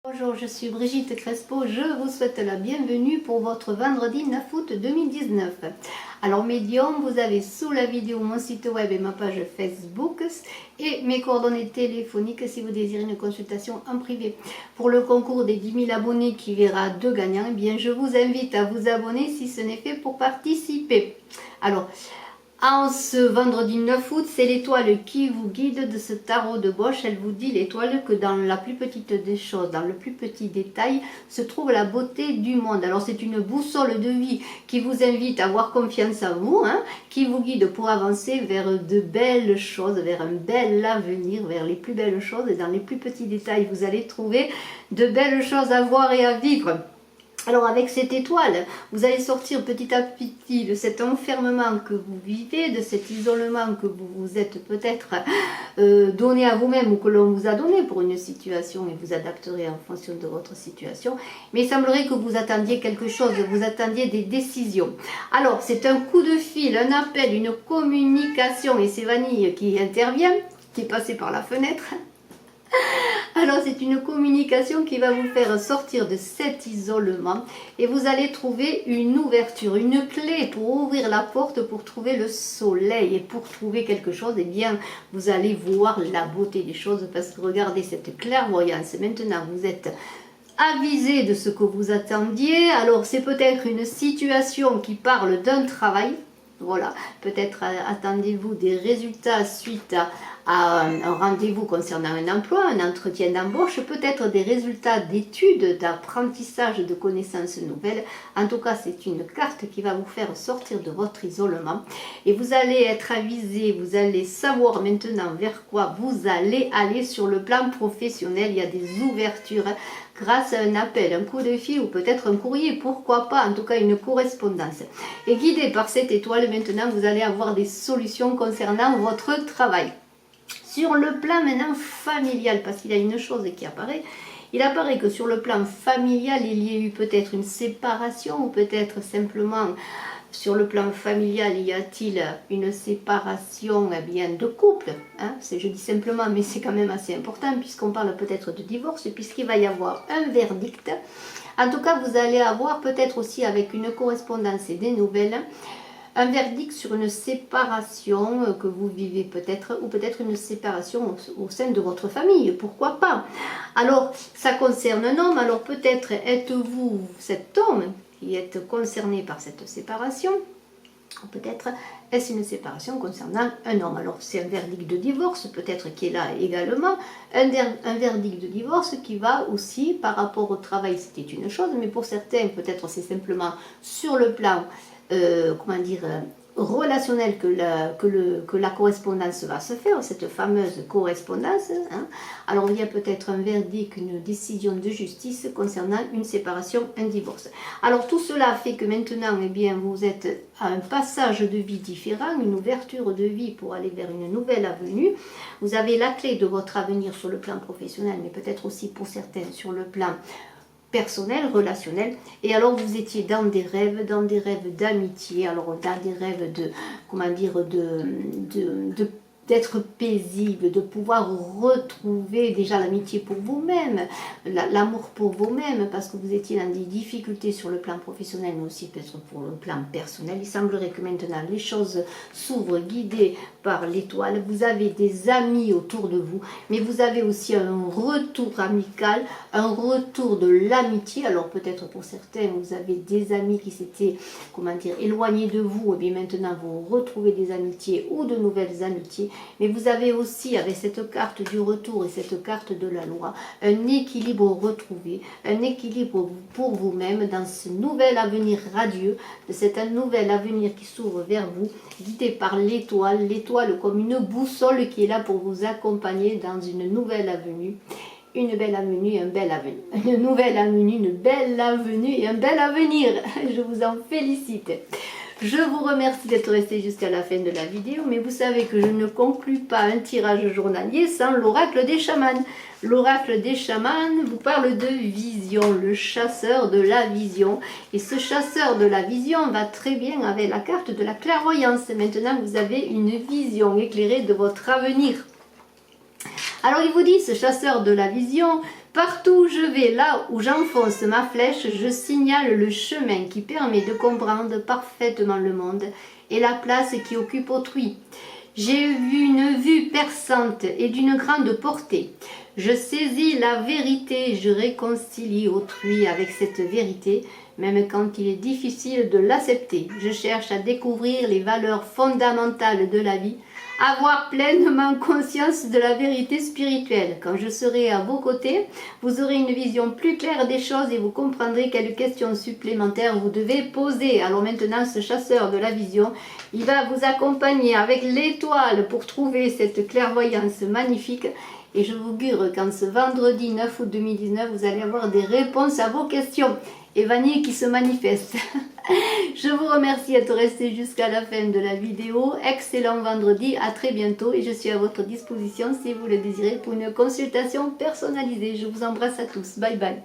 Bonjour, je suis Brigitte Crespo, je vous souhaite la bienvenue pour votre vendredi 9 août 2019. Alors médium, vous avez sous la vidéo mon site web et ma page Facebook et mes coordonnées téléphoniques si vous désirez une consultation en privé. Pour le concours des 10 000 abonnés qui verra 2 gagnants, eh bien je vous invite à vous abonner si ce n'est fait pour participer. Alors, en ce vendredi 9 août, c'est l'étoile qui vous guide de ce tarot de gauche. Elle vous dit, l'étoile, que dans la plus petite des choses, dans le plus petit détail, se trouve la beauté du monde. Alors c'est une boussole de vie qui vous invite à avoir confiance en vous, qui vous guide pour avancer vers de belles choses, vers un bel avenir, vers les plus belles choses. Et dans les plus petits détails, vous allez trouver de belles choses à voir et à vivre. Alors avec cette étoile, vous allez sortir petit à petit de cet enfermement que vous vivez, de cet isolement que vous vous êtes peut-être donné à vous-même ou que l'on vous a donné pour une situation et vous adapterez en fonction de votre situation. Mais il semblerait que vous attendiez quelque chose, vous attendiez des décisions. Alors c'est un coup de fil, un appel, une communication et c'est Vanille qui intervient, qui est passée par la fenêtre. Alors c'est une communication qui va vous faire sortir de cet isolement et vous allez trouver une ouverture, une clé pour ouvrir la porte, pour trouver le soleil et pour trouver quelque chose, eh bien vous allez voir la beauté des choses parce que regardez cette clairvoyance, maintenant vous êtes avisé de ce que vous attendiez. Alors c'est peut-être une situation qui parle d'un travail. Voilà, peut-être attendez-vous des résultats suite à un rendez-vous concernant un emploi, un entretien d'embauche, peut-être des résultats d'études, d'apprentissage de connaissances nouvelles. En tout cas, c'est une carte qui va vous faire sortir de votre isolement et vous allez être avisé, vous allez savoir maintenant vers quoi vous allez aller sur le plan professionnel. Il y a des ouvertures grâce à un appel, un coup de fil ou peut-être un courrier, pourquoi pas, en tout cas une correspondance. Et guidé par cette étoile, maintenant vous allez avoir des solutions concernant votre travail. Sur le plan maintenant familial, parce qu'il y a une chose qui apparaît, il apparaît que sur le plan familial, il y a eu peut-être une séparation ou peut-être simplement sur le plan familial, y a-t-il une séparation bien de couple, je dis simplement, mais c'est quand même assez important puisqu'on parle peut-être de divorce, puisqu'il va y avoir un verdict. En tout cas, vous allez avoir peut-être aussi avec une correspondance et des nouvelles, un verdict sur une séparation que vous vivez peut-être, ou peut-être une séparation au sein de votre famille, pourquoi pas. Alors, ça concerne un homme, alors peut-être êtes-vous cet homme qui est concerné par cette séparation, ou peut-être est-ce une séparation concernant un homme. Alors c'est un verdict de divorce, peut-être qui est là également, un verdict de divorce qui va aussi par rapport au travail, c'était une chose, mais pour certains peut-être c'est simplement sur le plan relationnel que la correspondance va se faire, cette fameuse correspondance. Alors il y a peut-être un verdict, une décision de justice concernant une séparation, un divorce. Alors tout cela fait que maintenant, eh bien, vous êtes à un passage de vie différent, une ouverture de vie pour aller vers une nouvelle avenue. Vous avez la clé de votre avenir sur le plan professionnel, mais peut-être aussi pour certains sur le plan personnel, relationnel, et alors vous étiez dans des rêves d'amitié, alors dans des rêves de, d'être paisible, de pouvoir retrouver déjà l'amitié pour vous-même, l'amour pour vous-même, parce que vous étiez dans des difficultés sur le plan professionnel, mais aussi peut-être pour le plan personnel. Il semblerait que maintenant les choses s'ouvrent guidées par l'étoile. Vous avez des amis autour de vous, mais vous avez aussi un retour amical, un retour de l'amitié. Alors peut-être pour certains, vous avez des amis qui s'étaient, éloignés de vous, et bien maintenant vous retrouvez des amitiés ou de nouvelles amitiés. Mais vous avez aussi, avec cette carte du retour et cette carte de la loi, un équilibre retrouvé, un équilibre pour vous-même dans ce nouvel avenir radieux, de cet nouvel avenir qui s'ouvre vers vous, guidé par l'étoile, l'étoile comme une boussole qui est là pour vous accompagner dans une nouvelle avenue. Une belle avenue, un bel avenir. Une nouvelle avenue, une belle avenue et un bel avenir. Je vous en félicite. Je vous remercie d'être resté jusqu'à la fin de la vidéo, mais vous savez que je ne conclus pas un tirage journalier sans l'oracle des chamans. L'oracle des chamans vous parle de vision, le chasseur de la vision. Et ce chasseur de la vision va très bien avec la carte de la clairvoyance. Maintenant, vous avez une vision éclairée de votre avenir. Alors il vous dit, ce chasseur de la vision Partout où je vais, là où j'enfonce ma flèche, je signale le chemin qui permet de comprendre parfaitement le monde et la place qui occupe autrui. J'ai eu une vue perçante et d'une grande portée. Je saisis la vérité, je réconcilie autrui avec cette vérité, même quand il est difficile de l'accepter. Je cherche à découvrir les valeurs fondamentales de la vie, avoir pleinement conscience de la vérité spirituelle. Quand je serai à vos côtés, vous aurez une vision plus claire des choses et vous comprendrez quelles questions supplémentaires vous devez poser. Alors maintenant, ce chasseur de la vision, il va vous accompagner avec l'étoile pour trouver cette clairvoyance magnifique. Et je vous augure qu'en ce vendredi 9 août 2019, vous allez avoir des réponses à vos questions. Et Vanille qui se manifeste. Je vous remercie d'être resté jusqu'à la fin de la vidéo. Excellent vendredi, à très bientôt et je suis à votre disposition si vous le désirez pour une consultation personnalisée. Je vous embrasse à tous. Bye bye.